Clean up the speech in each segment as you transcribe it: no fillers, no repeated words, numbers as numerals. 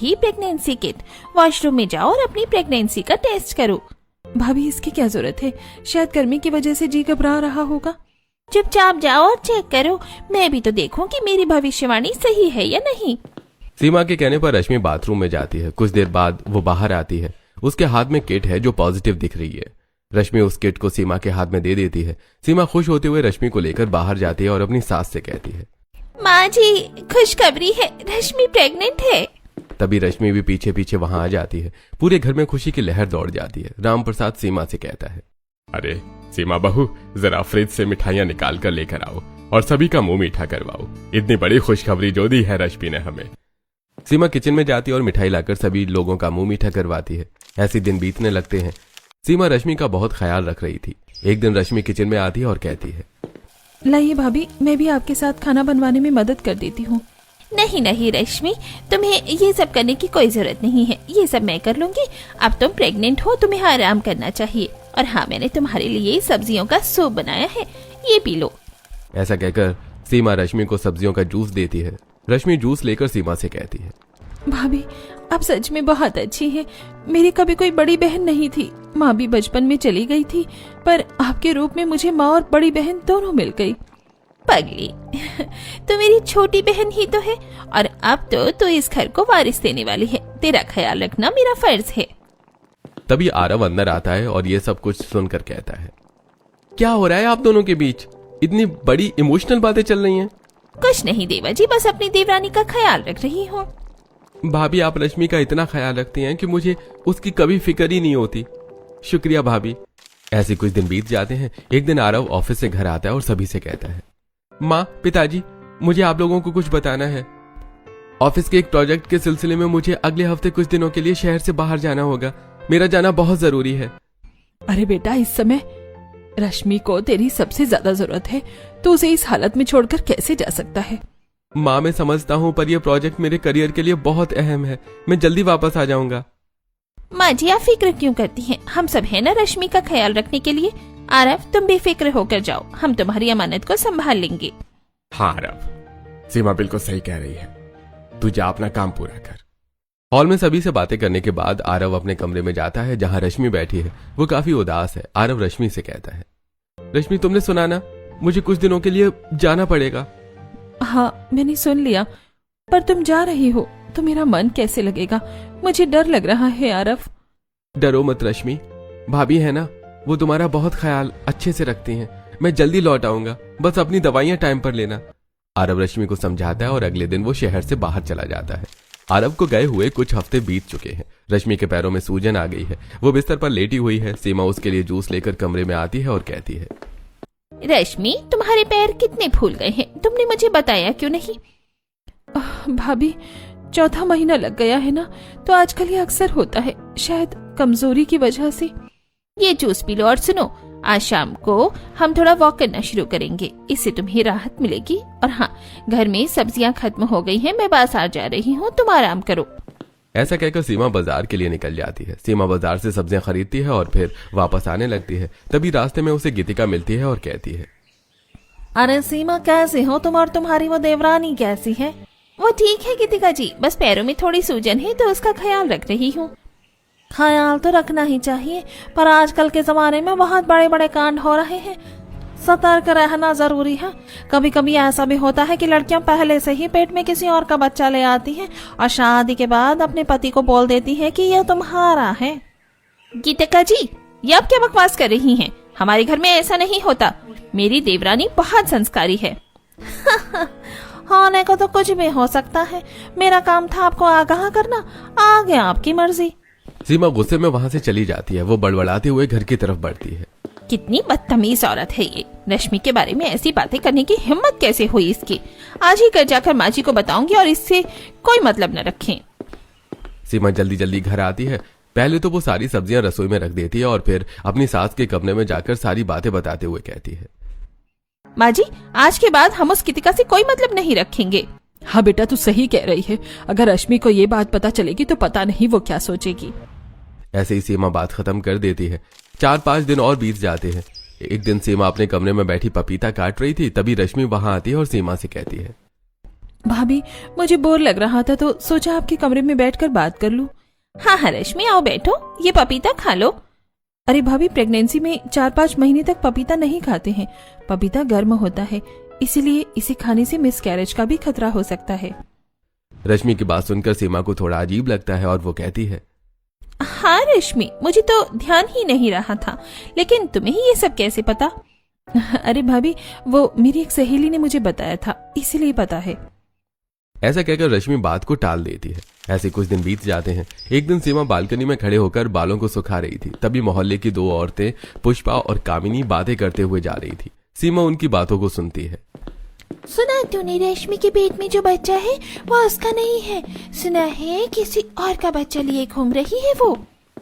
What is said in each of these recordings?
ही pregnancy kit. Washroom में जाओ और अपनी प्रेगनेंसी का टेस्ट करो। भाभी इसकी क्या जरूरत है, शायद गर्मी की वजह से जी घबरा रहा होगा। चुपचाप जाओ और चेक करो, मैं भी तो देखूं कि मेरी भविष्यवाणी सही है या नहीं। सीमा के कहने पर रश्मि बाथरूम में जाती है। कुछ देर बाद वो बाहर आती है। उसके हाथ में किट है जो पॉजिटिव दिख रही है। रश्मि उस किट को सीमा के हाथ में दे देती है। सीमा खुश होते हुए रश्मि को लेकर बाहर जाती है और अपनी सास से कहती है, माँ जी खुशखबरी है, रश्मि प्रेग्नेंट है। तभी रश्मि भी पीछे पीछे वहां आ जाती है। पूरे घर में खुशी की लहर दौड़ जाती है। राम प्रसाद सीमा से कहता है, अरे सीमा बहू, जरा फ्रिज से मिठाइयाँ निकाल कर लेकर आओ और सभी का मुंह मीठा करवाओ। इतनी बड़ी खुशखबरी जो दी है रश्मि ने हमें। सीमा किचन में जाती है और मिठाई लाकर सभी लोगों का मुंह मीठा करवाती है। ऐसे दिन बीतने लगते हैं। सीमा रश्मि का बहुत ख्याल रख रही थी। एक दिन रश्मि किचन में आती है और कहती है, लाइए भाभी, मैं भी आपके साथ खाना बनवाने में मदद कर देती हूँ। नहीं नहीं रश्मि, तुम्हें ये सब करने की कोई जरूरत नहीं है, ये सब मैं कर लूंगी। अब तुम प्रेग्नेंट हो, तुम्हें आराम करना चाहिए। और हाँ, मैंने तुम्हारे लिए सब्जियों का सूप बनाया है, ये पी लो। ऐसा कहकर सीमा रश्मि को सब्जियों का जूस देती है। रश्मि जूस लेकर सीमा से कहती है, भाभी आप सच में बहुत अच्छी हैं। मेरी कभी कोई बड़ी बहन नहीं थी, माँ भी बचपन में चली गई थी, पर आपके रूप में मुझे माँ और बड़ी बहन दोनों मिल गई। पगली तो मेरी छोटी बहन ही तो है, और अब तो इस घर को वारिस देने वाली है। तेरा ख्याल रखना मेरा फर्ज है। तभी आरव अंदर आता है और ये सब कुछ सुनकर कहता है, क्या हो रहा है आप दोनों के बीच? इतनी बड़ी इमोशनल बातें चल रही हैं। कुछ नहीं देवा जी, बस अपनी देवरानी का ख्याल रख रही हूँ। भाभी आप रश्मि का इतना ख्याल रखती हैं कि मुझे उसकी कभी फिक्र ही नहीं होती। शुक्रिया भाभी। ऐसे कुछ दिन बीत जाते हैं। एक दिन आरव ऑफिस से घर आता है और सभी से कहता है, माँ, पिताजी, मुझे आप लोगों को कुछ बताना है। ऑफिस के एक प्रोजेक्ट के सिलसिले में मुझे अगले हफ्ते कुछ दिनों के लिए शहर से बाहर जाना होगा। मेरा जाना बहुत जरूरी है। अरे बेटा, इस समय रश्मि को तेरी सबसे ज्यादा जरूरत है, तो उसे इस हालत में छोड़कर कैसे जा सकता है? माँ मैं समझता हूँ, पर यह प्रोजेक्ट मेरे करियर के लिए बहुत अहम है। मैं जल्दी वापस आ जाऊंगा। माँ जी आप फिक्र क्यों करती हैं? हम सब है ना रश्मि का ख्याल रखने के लिए। आरव तुम बेफिक्र होकर जाओ, हम तुम्हारी अमानत को संभाल लेंगे। हाँ आरव, सीमा बिल्कुल सही कह रही है। तू जा अपना काम पूरा कर। हॉल में सभी से बातें करने के बाद आरव अपने कमरे में जाता है जहां रश्मि बैठी है। वो काफी उदास है। आरव रश्मि से कहता है, रश्मि तुमने सुना ना, मुझे कुछ दिनों के लिए जाना पड़ेगा। हाँ मैंने सुन लिया, पर तुम जा रही हो तो मेरा मन कैसे लगेगा? मुझे डर लग रहा है आरव। डरो मत रश्मि, भाभी है ना, वो तुम्हारा बहुत ख्याल अच्छे से रखती हैं। मैं जल्दी लौट आऊंगा, बस अपनी दवाइयां टाइम पर लेना। आरव रश्मि को समझाता है और अगले दिन वो शहर से बाहर चला जाता है। आरव को गए हुए कुछ हफ्ते बीत चुके हैं। रश्मि के पैरों में सूजन आ गई है। वो बिस्तर पर लेटी हुई है। सीमा उसके लिए जूस लेकर कमरे में आती है और कहती है, रश्मि तुम्हारे पैर कितने फूल गए हैं, तुमने मुझे बताया क्यों नहीं? भाभी चौथा महीना लग गया है ना, तो आजकल ये अक्सर होता है, शायद कमजोरी की वजह से। ये जूस पी लो और सुनो, आज शाम को हम थोड़ा वॉक करना शुरू करेंगे, इससे तुम्हें राहत मिलेगी। और हाँ, घर में सब्जियां खत्म हो गई हैं, मैं बाजार जा रही हूँ, तुम आराम करो। ऐसा कहकर सीमा बाजार के लिए निकल जाती है। सीमा बाजार से सब्जियां खरीदती है और फिर वापस आने लगती है। तभी रास्ते में उसे गीतिका मिलती है और कहती है, अरे सीमा कैसे हो तुम, और तुम्हारी वो देवरानी कैसी है? वो ठीक है गीतिका जी, बस पैरों में थोड़ी सूजन है तो उसका ख्याल रख रही हूँ। ख्याल तो रखना ही चाहिए, पर आजकल के जमाने में बहुत बड़े बड़े कांड हो रहे हैं, सतर्क रहना जरूरी है। कभी कभी ऐसा भी होता है कि लड़कियां पहले से ही पेट में किसी और का बच्चा ले आती हैं और शादी के बाद अपने पति को बोल देती है कि यह तुम्हारा है। गीतिका जी, ये आप क्या बकवास कर रही हैं? हमारे घर में ऐसा नहीं होता। मेरी देवरानी बहुत संस्कारी है। होने को तो कुछ भी हो सकता है, मेरा काम था आपको आगाह करना, आगे आपकी मर्जी। सीमा गुस्से में वहां से चली जाती है। वो बड़बड़ाते हुए घर की तरफ बढ़ती है। कितनी बदतमीज औरत है ये। रश्मि के बारे में ऐसी बातें करने की हिम्मत कैसे हुई इसकी? आज ही घर जाकर माँ जी को बताऊंगी और इससे कोई मतलब न रखें। सीमा जल्दी जल्दी घर आती है। पहले तो वो सारी सब्जियां रसोई में रख देती है और फिर अपनी सास के कमरे में जाकर सारी बातें बताते हुए कहती है, माँ जी, आज के बाद हम उस गीतिका से कोई मतलब नहीं रखेंगे। हाँ बेटा, तू सही कह रही है। अगर रश्मि को ये बात पता चलेगी तो पता नहीं वो क्या सोचेगी। ऐसे ही सीमा बात खत्म कर देती है। 4-5 दिन और बीत जाते हैं। एक दिन सीमा अपने कमरे में बैठी पपीता काट रही थी। तभी रश्मि वहां आती है और सीमा से कहती है, भाभी, मुझे बोर लग रहा था तो सोचा आपके कमरे में बैठकर बात कर लूं। हाँ हाँ रश्मि, आओ बैठो, ये पपीता खा लो। अरे भाभी, प्रेगनेंसी में 4-5 महीने तक पपीता नहीं खाते हैं। पपीता गर्म होता है, इसीलिए इसे खाने से मिसकैरेज का भी खतरा हो सकता है। रश्मि की बात सुनकर सीमा को थोड़ा अजीब लगता है और वो कहती है, हाँ रश्मि, मुझे तो ध्यान ही नहीं रहा था, लेकिन तुम्हें ये सब कैसे पता? अरे भाभी, वो मेरी एक सहेली ने मुझे बताया था, इसीलिए पता है। ऐसा कहकर रश्मि बात को टाल देती है। ऐसे कुछ दिन बीत जाते हैं। एक दिन सीमा बालकनी में खड़े होकर बालों को सुखा रही थी। तभी मोहल्ले की 2 औरतें पुष्पा और कामिनी बातें करते हुए जा रही थी। सीमा उनकी बातों को सुनती है। सुना तूने रश्मि के पेट में जो बच्चा है वो उसका नहीं है, सुना है किसी और का बच्चा लिए घूम रही है वो।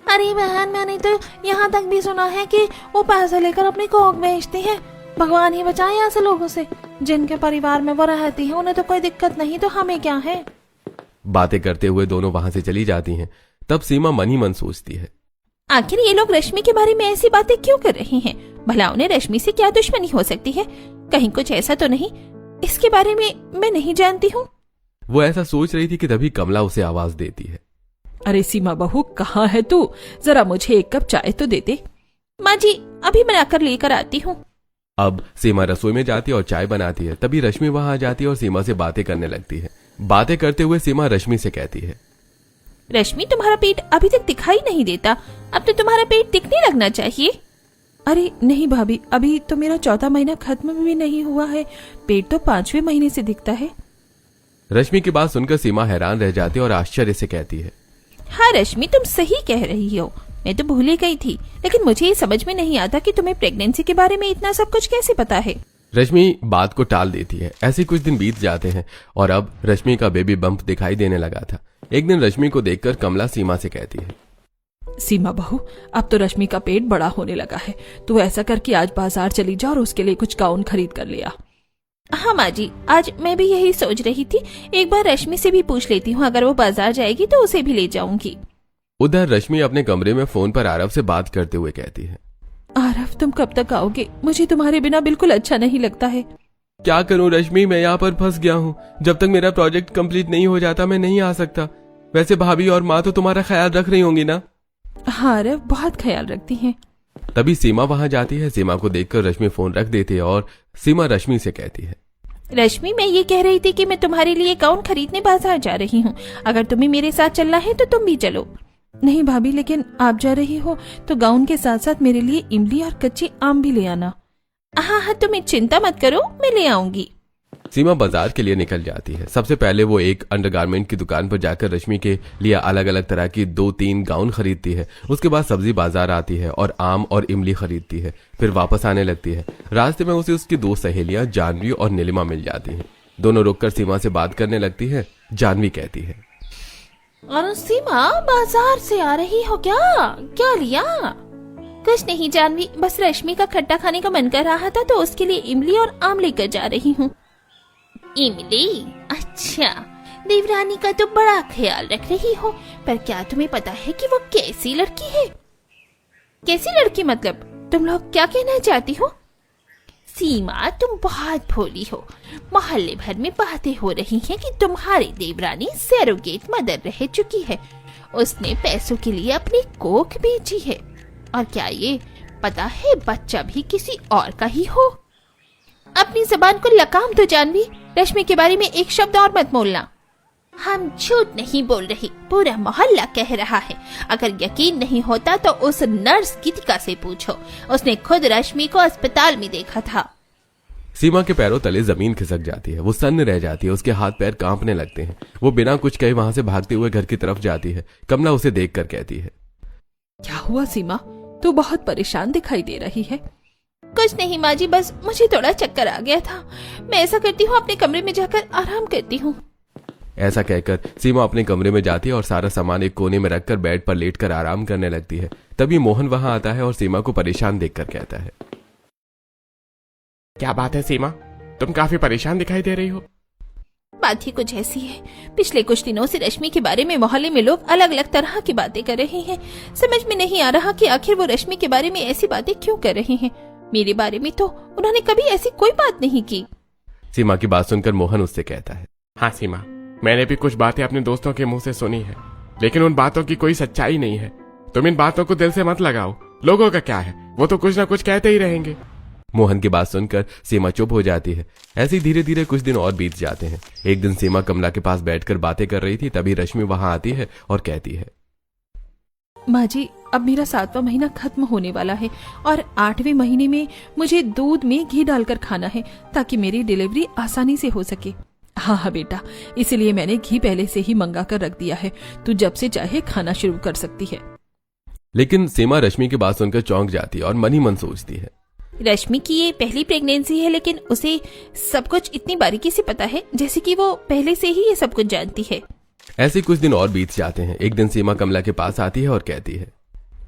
अरे बहन, मैंने तो यहाँ तक भी सुना है कि वो पैसे लेकर अपनी कोख बेचती है। भगवान ही बचाए ऐसे लोगों से। जिनके परिवार में वो रहती है उन्हें तो कोई दिक्कत नहीं, तो हमें क्या है। बातें करते हुए दोनों वहां से चली जाती हैं। तब सीमा मन ही मन सोचती है, आखिर ये लोग रश्मि के बारे में ऐसी बातें क्यों कर रहे हैं? भला उन्हें रश्मि से क्या दुश्मनी हो सकती है? कहीं कुछ ऐसा तो नहीं इसके बारे में मैं नहीं जानती हूँ। वो ऐसा सोच रही थी कि तभी कमला उसे आवाज देती है। अरे सीमा बहू, कहाँ है तू? जरा मुझे एक कप चाय तो दे दे। माँ जी, अभी बनाकर लेकर आती हूँ। अब सीमा रसोई में जाती है और चाय बनाती है। तभी रश्मि वहां आ जाती है और सीमा से बातें करने लगती है। बातें करते हुए सीमा रश्मि से कहती है, रश्मि, तुम्हारा पेट अभी तक दिखाई नहीं देता, अब तो तुम्हारा पेट दिखने लगना चाहिए। अरे नहीं भाभी, अभी तो मेरा 4था महीना खत्म भी नहीं हुआ है। पेट तो 5वें महीने से दिखता है। रश्मि की बात सुनकर सीमा हैरान रह जाती है और आश्चर्य से कहती है, हाँ रश्मि, तुम सही कह रही हो, मैं तो भूल ही गई थी। लेकिन मुझे ये समझ में नहीं आता कि तुम्हें प्रेगनेंसी के बारे में इतना सब कुछ कैसे पता है। रश्मि बात को टाल देती है। ऐसे कुछ दिन बीत जाते हैं और अब रश्मि का बेबी बम्प दिखाई देने लगा था। एक दिन रश्मि को देखकर कमला सीमा से कहती है, सीमा बहू, अब तो रश्मि का पेट बड़ा होने लगा है। तू ऐसा कर कि आज बाजार चली जा और उसके लिए कुछ गाउन खरीद कर ले आ। हाँ माँ जी, आज मैं भी यही सोच रही थी, एक बार रश्मि से भी पूछ लेती हूँ, अगर वो बाजार जाएगी तो उसे भी ले जाऊंगी। उधर रश्मि अपने कमरे में फोन पर आरव से बात करते हुए कहती है, आरव, तुम कब तक आओगे? मुझे तुम्हारे बिना बिल्कुल अच्छा नहीं लगता है। क्या करूं रश्मि, मैं यहाँ पर फंस गया हूँ। जब तक मेरा प्रोजेक्ट कंप्लीट नहीं हो जाता मैं नहीं आ सकता। वैसे भाभी और माँ तो तुम्हारा ख्याल रख रही होंगी ना? हाँ आरव, बहुत ख्याल रखती हैं। तभी सीमा वहां जाती है। सीमा को देखकर रश्मि फोन रख देती है और सीमा रश्मि से कहती है, रश्मि, मैं ये कह रही थी कि मैं तुम्हारे लिए गाउन खरीदने बाजार जा रही हूँ, अगर तुम्हें मेरे साथ चलना है तो तुम भी चलो। नहीं भाभी, लेकिन आप जा रही हो तो गाउन के साथ साथ मेरे लिए इमली और कच्चे आम भी ले आना। हाँ हाँ, तुम चिंता मत करो, मैं ले आऊंगी। सीमा बाजार के लिए निकल जाती है। सबसे पहले वो एक अंडरगारमेंट की दुकान पर जाकर रश्मि के लिए अलग अलग तरह की 2-3 गाउन खरीदती है। उसके बाद सब्जी बाजार आती है और आम और इमली खरीदती है। फिर वापस आने लगती है। रास्ते में उसे उसकी 2 सहेलियां जानवी और नीलिमा मिल जाती हैं। दोनों रुककर सीमा से बात करने लगती है। जानवी कहती है, और सीमा, बाजार से आ रही हो क्या? क्या लिया? कुछ नहीं जानवी, बस रश्मि का खट्टा खाने का मन कर रहा था तो उसके लिए इमली और आम लेकर जा रही हूँ। इमली? अच्छा, देवरानी का तो बड़ा ख्याल रख रही हो, पर क्या तुम्हें पता है कि वो कैसी लड़की है? कैसी लड़की मतलब? तुम लोग क्या कहना चाहती हो? सीमा, तुम बहुत भोली हो। मोहल्ले भर में बातें हो रही हैं कि तुम्हारी देवरानी सैरोगेट मदर रह चुकी है। उसने पैसों के लिए अपनी कोख बेची है। और क्या ये पता है बच्चा भी किसी और का ही हो? अपनी जबान को लगाम दो जानवी, रश्मि के बारे में एक शब्द और मत बोलना। हम झूठ नहीं बोल रही, पूरा मोहल्ला कह रहा है। अगर यकीन नहीं होता तो उस नर्स गीतिका से पूछो, उसने खुद रश्मि को अस्पताल में देखा था। सीमा के पैरों तले जमीन खिसक जाती है। वो सन्न रह जाती है। उसके हाथ पैर कांपने लगते हैं। वो बिना कुछ कहे वहां से भागते हुए घर की तरफ जाती है। कमला उसे देखकर कहती है, क्या हुआ सीमा? तू बहुत परेशान दिखाई दे रही है। कुछ नहीं माँ जी, बस मुझे थोड़ा चक्कर आ गया था। मैं ऐसा करती हूँ, अपने कमरे में जाकर आराम करती हूँ। ऐसा कहकर सीमा अपने कमरे में जाती है और सारा सामान एक कोने में रखकर बेड पर लेटकर आराम करने लगती है। तभी मोहन वहां आता है और सीमा को परेशान देखकर कहता है, क्या बात है सीमा, तुम काफी परेशान दिखाई दे रही हो। बात ही कुछ ऐसी है, पिछले कुछ दिनों से रश्मि के बारे में मोहल्ले में लोग अलग अलग तरह की बातें कर रहे हैं। समझ में नहीं आ रहा कि आखिर वो रश्मि के बारे में ऐसी बातें क्यों कर रहे हैं। मेरे बारे में तो उन्होंने कभी ऐसी कोई बात नहीं की। सीमा की बात सुनकर मोहन उससे कहता है, हाँ सीमा, मैंने भी कुछ बातें अपने दोस्तों के मुंह से सुनी है, लेकिन उन बातों की कोई सच्चाई नहीं है। तुम इन बातों को दिल से मत लगाओ, लोगों का क्या है, वो तो कुछ ना कुछ कहते ही रहेंगे। मोहन की बात सुनकर सीमा चुप हो जाती है। ऐसे ही धीरे धीरे कुछ दिन और बीत जाते हैं। एक दिन सीमा कमला के पास बैठकर बातें कर रही थी, तभी रश्मि वहां आती है और कहती है, माँ जी, अब मेरा 7वां महीना खत्म होने वाला है और 8वें महीने में मुझे दूध में घी डालकर खाना है ताकि मेरी डिलीवरी आसानी से हो सके। हाँ बेटा, इसलिए मैंने घी पहले से ही मंगा कर रख दिया है। तू जब से चाहे खाना शुरू कर सकती है। लेकिन सीमा रश्मि की बात सुनकर चौंक जाती है और मन ही मन सोचती है, रश्मि की ये पहली प्रेगनेंसी है, लेकिन उसे सब कुछ इतनी बारीकी से पता है जैसे कि वो पहले से ही ये सब कुछ जानती है। ऐसे कुछ दिन और बीत जाते हैं। एक दिन सीमा कमला के पास आती है और कहती है,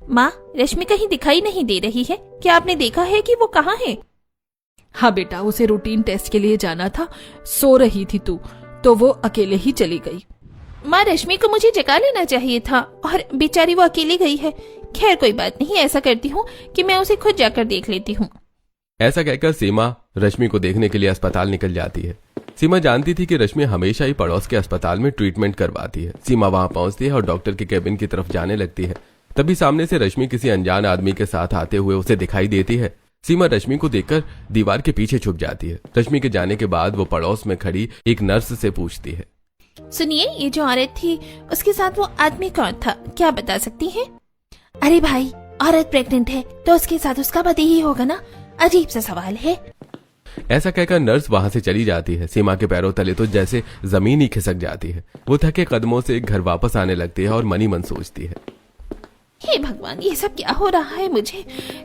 माँ, रश्मि कहीं दिखाई नहीं दे रही है, क्या आपने देखा है कि वो कहाँ है? हाँ बेटा, उसे रूटीन टेस्ट के लिए जाना था, सो रही थी तू, तो वो अकेले ही चली गई। माँ, रश्मि को मुझे जगा लेना चाहिए था और बेचारी वो अकेली गई है। खैर कोई बात नहीं, ऐसा करती हूँ कि मैं उसे खुद जाकर देख लेती हूँ। ऐसा कहकर सीमा रश्मि को देखने के लिए अस्पताल निकल जाती है। सीमा जानती थी कि रश्मि हमेशा ही पड़ोस के अस्पताल में ट्रीटमेंट करवाती है। सीमा वहां पहुंचती है और डॉक्टर के केबिन की तरफ जाने लगती है। तभी सामने से रश्मि किसी अनजान आदमी के साथ आते हुए उसे दिखाई देती है। सीमा रश्मि को देखकर दीवार के पीछे छुप जाती है। रश्मि के जाने के बाद वो पड़ोस में खड़ी एक नर्स से पूछती है, सुनिए, ये जो औरत थी उसके साथ वो आदमी कौन था, क्या बता सकती हैं? अरे भाई, औरत प्रेग्नेंट है तो उसके साथ उसका पति ही होगा ना, अजीब सा सवाल है। ऐसा कहकर नर्स वहां से चली जाती है। सीमा के पैरों तले तो जैसे जमीन ही खिसक जाती है। वो थके कदमों से घर वापस आने लगती है और मनी मन सोचती है, हे भगवान, ये सब क्या हो रहा है? मुझे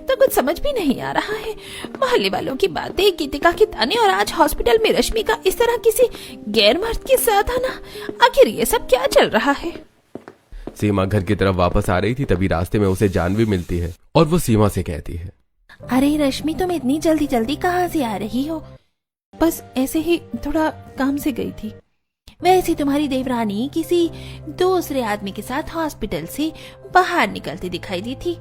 तो कुछ समझ भी नहीं आ रहा है। मोहल्ले वालों की बातें, गीतिका के ताने और आज हॉस्पिटल में रश्मि का इस तरह किसी गैर मर्द के साथ आना, आखिर ये सब क्या चल रहा है? सीमा घर की तरफ वापस आ रही थी, तभी रास्ते में उसे जानवी मिलती है और वो सीमा से कहती है, अरे रश्मि, तुम इतनी जल्दी जल्दी कहाँ से आ रही हो? बस ऐसे ही थोड़ा काम से गई थी। वैसे तुम्हारी देवरानी किसी दूसरे आदमी के साथ हॉस्पिटल से बाहर निकलती दिखाई दी थी।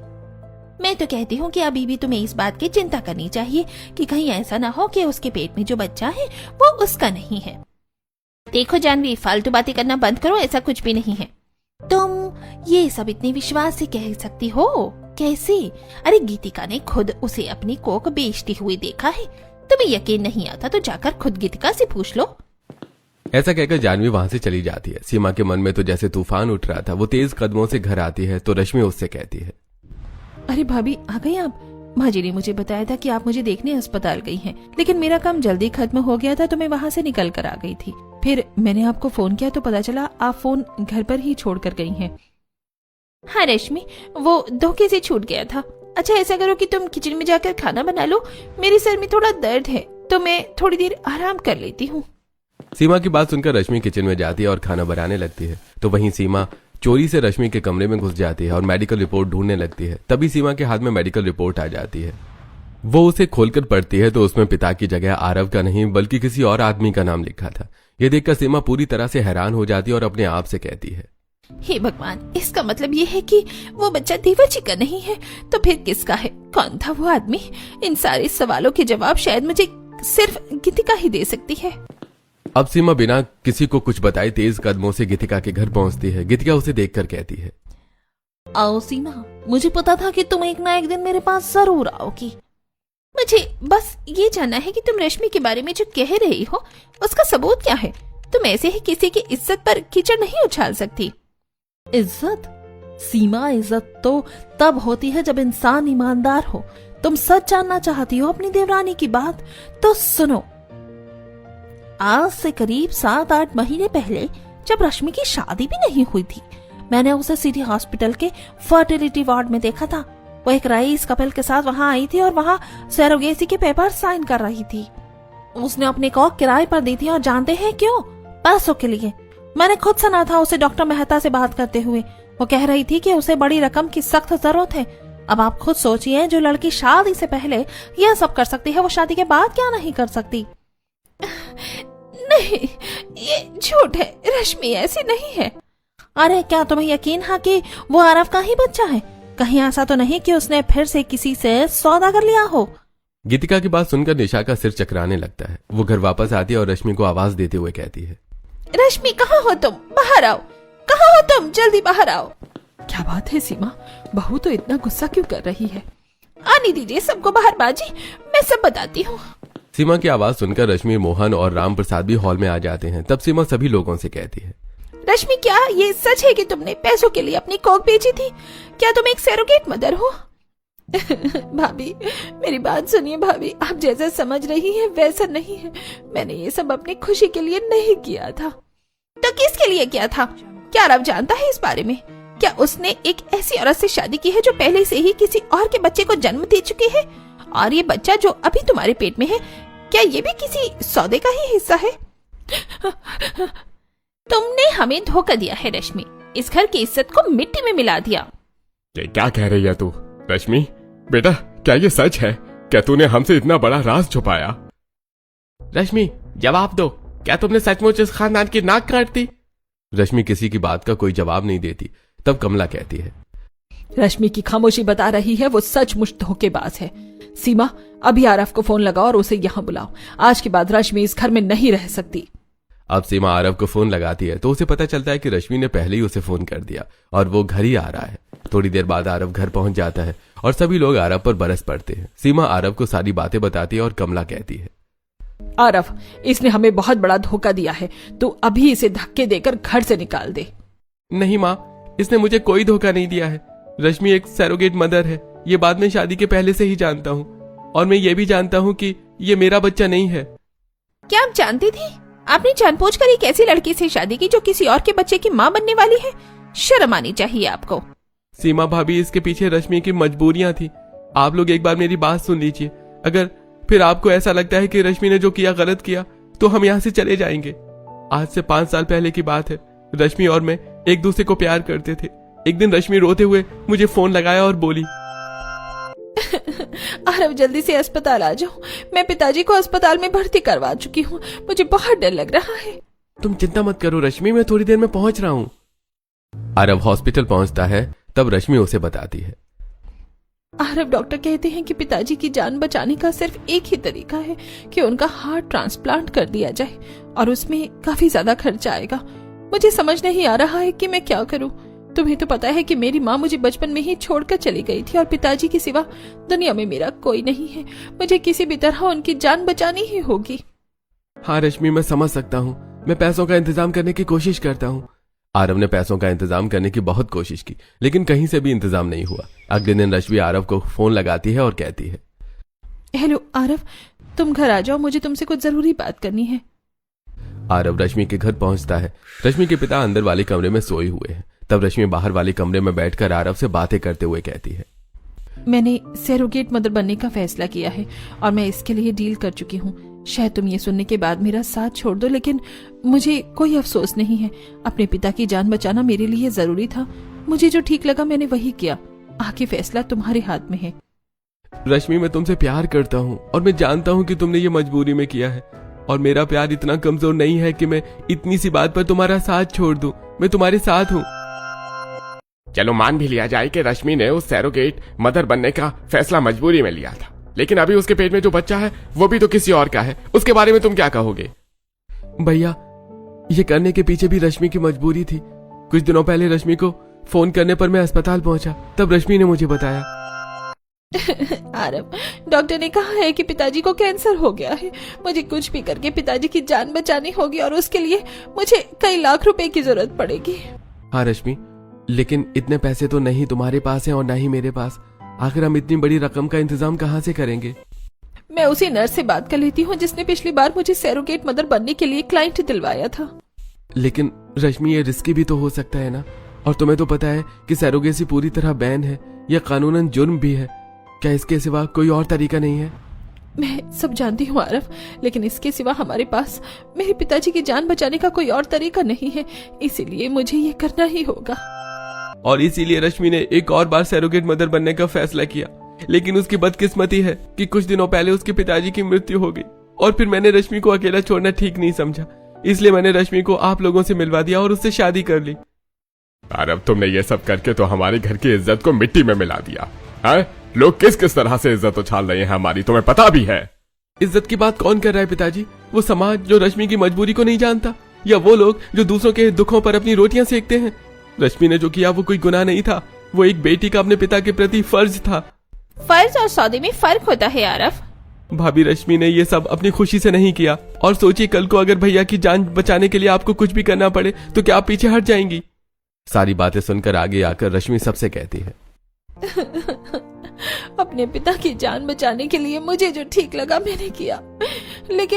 मैं तो कहती हूँ कि अभी भी तुम्हें इस बात की चिंता करनी चाहिए कि कहीं ऐसा ना हो कि उसके पेट में जो बच्चा है वो उसका नहीं है। देखो जानवी, फालतू बातें करना बंद करो, ऐसा कुछ भी नहीं है। तुम ये सब इतने विश्वास से कह सकती हो? कैसे? अरे गीतिका ने खुद उसे अपनी कोख बेचती हुई देखा है। तुम्हें यकीन नहीं आता तो जाकर खुद गीतिका से पूछ लो। ऐसा कहकर जानवी वहां से चली जाती है। सीमा के मन में तो जैसे तूफान उठ रहा था। वो तेज कदमों से घर आती है तो रश्मि उससे कहती है, अरे भाभी, आ गई आप? माँ जी ने मुझे बताया था कि आप मुझे देखने अस्पताल गई हैं, लेकिन मेरा काम जल्दी खत्म हो गया था तो मैं वहाँ से निकल कर आ गई थी। फिर मैंने आपको फोन किया तो पता चला आप फोन घर पर ही छोड़ कर गई हैं। हाँ रश्मि, वो धोखे से छूट गया था। अच्छा ऐसा करो कि तुम किचन में जाकर खाना बना लो, मेरे सर में थोड़ा दर्द है तो मैं थोड़ी देर आराम कर लेती हूँ। सीमा की बात सुनकर रश्मि किचन में जाती है और खाना बनाने लगती है। तो वहीं सीमा चोरी से रश्मि के कमरे में घुस जाती है और मेडिकल रिपोर्ट ढूंढने लगती है। तभी सीमा के हाथ में मेडिकल रिपोर्ट आ जाती है। वो उसे खोलकर पढ़ती है तो उसमें पिता की जगह आरव का नहीं बल्कि किसी और आदमी का नाम लिखा था। यह देखकर सीमा पूरी तरह से हैरान हो जाती है और अपने आप से कहती है, हे भगवान, इसका मतलब ये है कि वो बच्चा देवर्षि का नहीं है तो फिर किसका है? कौन था वो आदमी? इन सारे सवालों के जवाब शायद मुझे सिर्फ गीतिका ही दे सकती है। अब सीमा बिना किसी को कुछ बताए तेज कदमों से गीतिका के घर पहुंचती है। गीतिका उसे देखकर कहती है, आओ सीमा, मुझे पता था कि तुम एक ना एक दिन मेरे पास जरूर आओगी। मुझे बस ये जानना है कि तुम रश्मि के बारे में जो कह रही हो उसका सबूत क्या है? तुम ऐसे ही किसी की इज्जत पर कीचड़ नहीं उछाल सकती। इज्जत? सीमा, इज्जत तो तब होती है जब इंसान ईमानदार हो। तुम सच जानना चाहती हो अपनी देवरानी की बात? तो सुनो, आज से करीब 7-8 महीने पहले जब रश्मि की शादी भी नहीं हुई थी, मैंने उसे सिटी हॉस्पिटल के फर्टिलिटी वार्ड में देखा था। वो एक रईस कपल के साथ वहां आई थी और वहां सरोगेसी के पेपर साइन कर रही थी। उसने अपनी कॉक किराए पर दी थी और जानते हैं क्यों? पैसों के लिए। मैंने खुद सुना था उसे डॉक्टर मेहता से बात करते हुए। वो कह रही थी कि उसे बड़ी रकम की सख्त जरूरत है। अब आप खुद सोचिए, जो लड़की शादी से पहले यह सब कर सकती है वो शादी के बाद क्या नहीं कर सकती? नहीं, ये झूठ है, रश्मि ऐसी नहीं है। अरे क्या तुम्हें यकीन है कि वो आरव का ही बच्चा है? कहीं ऐसा तो नहीं कि उसने फिर से किसी से सौदा कर लिया हो? गीतिका की बात सुनकर निशा का सिर चकराने लगता है। वो घर वापस आती है और रश्मि को आवाज देते हुए कहती है, रश्मि कहाँ हो तुम? बाहर आओ। कहाँ हो तुम? जल्दी बाहर आओ। क्या बात है सीमा, बहू तो इतना गुस्सा क्यों कर रही है? आने दीजिए सबको बाहर बाजी, मैं सब बताती हूँ। सीमा की आवाज सुनकर रश्मि, मोहन और राम प्रसाद भी हॉल में आ जाते हैं। तब सीमा सभी लोगों से कहती है, रश्मि क्या ये सच है कि तुमने पैसों के लिए अपनी कोख बेची थी? क्या तुम एक सरोगेट मदर हो? भाभी मेरी बात सुनिए भाभी, आप जैसा समझ रही हैं वैसा नहीं है। मैंने ये सब अपनी खुशी के लिए नहीं किया था। तो किसके लिए किया था? क्या आरव जानता है इस बारे में? क्या उसने एक ऐसी औरत से शादी की है जो पहले से ही किसी और के बच्चे को जन्म दे चुकी है? और ये बच्चा जो अभी तुम्हारे पेट में है, क्या ये भी किसी सौदे का ही हिस्सा है? तुमने हमें धोखा दिया है रश्मि, इस घर की इज्जत को मिट्टी में मिला दिया। ये क्या कह रही है तू? रश्मि बेटा, क्या ये सच है? क्या तूने हमसे इतना बड़ा राज छुपाया? रश्मि जवाब दो, क्या तुमने सचमुच इस खानदान की नाक काट दी? रश्मि किसी की बात का कोई जवाब नहीं देती। तब कमला कहती है, रश्मि की खामोशी बता रही है वो सचमुच धोखेबाज है। सीमा अभी आरव को फोन लगाओ और उसे यहाँ बुलाओ। आज के बाद रश्मि इस घर में नहीं रह सकती। अब सीमा आरव को फोन लगाती है तो उसे पता चलता है कि रश्मि ने पहले ही उसे फोन कर दिया और वो घर ही आ रहा है। थोड़ी देर बाद आरव घर पहुंच जाता है और सभी लोग आरव पर बरस पड़ते हैं। सीमा आरव को सारी बातें बताती है और कमला कहती है, आरव इसने हमें बहुत बड़ा धोखा दिया है, तू अभी इसे धक्के देकर घर से निकाल दे। नहीं माँ, इसने मुझे कोई धोखा नहीं दिया है। रश्मि एक सैरोगेट मदर है, ये बात मैं शादी के पहले से ही जानता हूँ और मैं ये भी जानता हूँ कि ये मेरा बच्चा नहीं है। क्या आप जानती थी? आपने जानबूझकर एक ऐसी लड़की से शादी की जो किसी और के बच्चे की माँ बनने वाली है? शर्म आनी चाहिए आपको। सीमा भाभी, इसके पीछे रश्मि की मजबूरियां थी। आप लोग एक बार मेरी बात सुन लीजिए। अगर फिर आपको ऐसा लगता है कि रश्मि ने जो किया गलत किया तो हम यहाँ से चले जाएंगे। आज से 5 साल पहले की बात है। रश्मि और मैं एक दूसरे को प्यार करते थे। एक दिन रश्मि रोते हुए मुझे फोन लगाया और बोली, आरव जल्दी से अस्पताल आ जाओ, मैं पिताजी को अस्पताल में भर्ती करवा चुकी हूँ, मुझे बहुत डर लग रहा है। तुम चिंता मत करो रश्मि, मैं थोड़ी देर में पहुंच रहा हूँ। आरव हॉस्पिटल पहुंचता है। तब रश्मि उसे बताती है, आरव डॉक्टर कहते हैं कि पिताजी की जान बचाने का सिर्फ एक ही तरीका है कि उनका हार्ट ट्रांसप्लांट कर दिया जाए और उसमें काफी ज्यादा खर्चा आएगा। मुझे समझ नहीं आ रहा है कि मैं क्या करूं। तुम्हें तो पता है कि मेरी माँ मुझे बचपन में ही छोड़कर चली गई थी और पिताजी के सिवा दुनिया में मेरा कोई नहीं है। मुझे किसी भी तरह उनकी जान बचानी ही होगी। हाँ रश्मि, मैं समझ सकता हूँ। मैं पैसों का इंतजाम करने की कोशिश करता हूँ। आरव ने पैसों का इंतजाम करने की बहुत कोशिश की लेकिन कहीं से भी इंतजाम नहीं हुआ। अगले दिन रश्मि आरव को फोन लगाती है और कहती है, हेलो आरव, तुम घर आ जाओ, मुझे तुमसे कुछ जरूरी बात करनी है। आरव रश्मि के घर पहुंचता है। रश्मि के पिता अंदर वाले कमरे में सोए हुए हैं। तब रश्मि बाहर वाले कमरे में बैठकर आरव से बातें करते हुए कहती है, मैंने सैरोगेट मदर बनने का फैसला किया है और मैं इसके लिए डील कर चुकी हूँ। शायद तुम ये सुनने के बाद मेरा साथ छोड़ दो, लेकिन मुझे कोई अफसोस नहीं है। अपने पिता की जान बचाना मेरे लिए जरूरी था। मुझे जो ठीक लगा मैंने वही किया। आगे फैसला तुम्हारे हाथ में है। रश्मि, मैं तुमसे प्यार करता हूँ और मैं जानता हूँ कि तुमने ये मजबूरी में किया है और मेरा प्यार इतना कमजोर नहीं है कि मैं इतनी सी बात पर तुम्हारा साथ छोड़ दूं। मैं तुम्हारे साथ हूँ। चलो मान भी लिया जाए कि रश्मि ने उस सैरोगेट मदर बनने का फैसला मजबूरी में लिया था, लेकिन अभी उसके पेट में जो बच्चा है वो भी तो किसी और का है। उसके बारे में तुम क्या कहोगे? भैया, ये करने के पीछे भी रश्मि की मजबूरी थी। कुछ दिनों पहले रश्मि को फोन करने पर मैं अस्पताल पहुंचा, तब रश्मि ने मुझे बताया। आरव, डॉक्टर ने कहा है कि पिताजी को कैंसर हो गया है। मुझे कुछ भी करके पिताजी की जान बचानी होगी और उसके लिए मुझे कई लाख रुपए की जरूरत पड़ेगी। हाँ रश्मि, लेकिन इतने पैसे तो नहीं तुम्हारे पास हैं और ना ही मेरे पास। आखिर हम इतनी बड़ी रकम का इंतजाम कहाँ से करेंगे? मैं उसी नर्स से बात कर लेती हूँ जिसने पिछली बार मुझे सैरोगेट मदर बनने के लिए क्लाइंट दिलवाया था। लेकिन रश्मि, ये रिस्की भी तो हो सकता है ना। और तुम्हें तो पता है कि सैरोगेसी पूरी तरह बैन है, यह कानूनन जुर्म भी है। क्या इसके सिवा कोई और तरीका नहीं है? मैं सब जानती हूँ आरव, लेकिन इसके सिवा हमारे पास मेरे पिताजी की जान बचाने का कोई और तरीका नहीं है, इसीलिए मुझे ये करना ही होगा। और इसीलिए रश्मि ने एक और बार सैरोगेट मदर बनने का फैसला किया। लेकिन उसकी बदकिस्मती है कि कुछ दिनों पहले उसके पिताजी की मृत्यु हो गई और फिर मैंने रश्मि को अकेला छोड़ना ठीक नहीं समझा, इसलिए मैंने रश्मि को आप लोगों से मिलवा दिया और उससे शादी कर ली। आरव, तुमने ये सब करके तो हमारे घर की इज्जत को मिट्टी में मिला दिया है। लोग किस किस तरह से इज्जत उछाल रहे हैं हमारी, तुम्हें पता भी है। इज्जत की बात कौन कर रहा है पिताजी? वो समाज जो रश्मि की मजबूरी को नहीं जानता। या वो लोग जो दूसरों के दुखों पर अपनी रोटियां सेकते हैं? रश्मि ने जो किया वो कोई गुनाह नहीं था, वो एक बेटी का अपने पिता के प्रति फर्ज था। फर्ज और सौदे में फर्क होता है आरव। भाभी, रश्मि ने ये सब अपनी खुशी से नहीं किया। और सोचिए, कल को अगर भैया की जान बचाने के लिए आपको कुछ भी करना पड़े तो क्या आप पीछे हट जाएंगी? सारी बातें सुनकर आगे आकर रश्मि सबसे कहती है, अपने पिता की जान बचाने के लिए मुझे जो ठीक लगा मैंने किया, लेकिन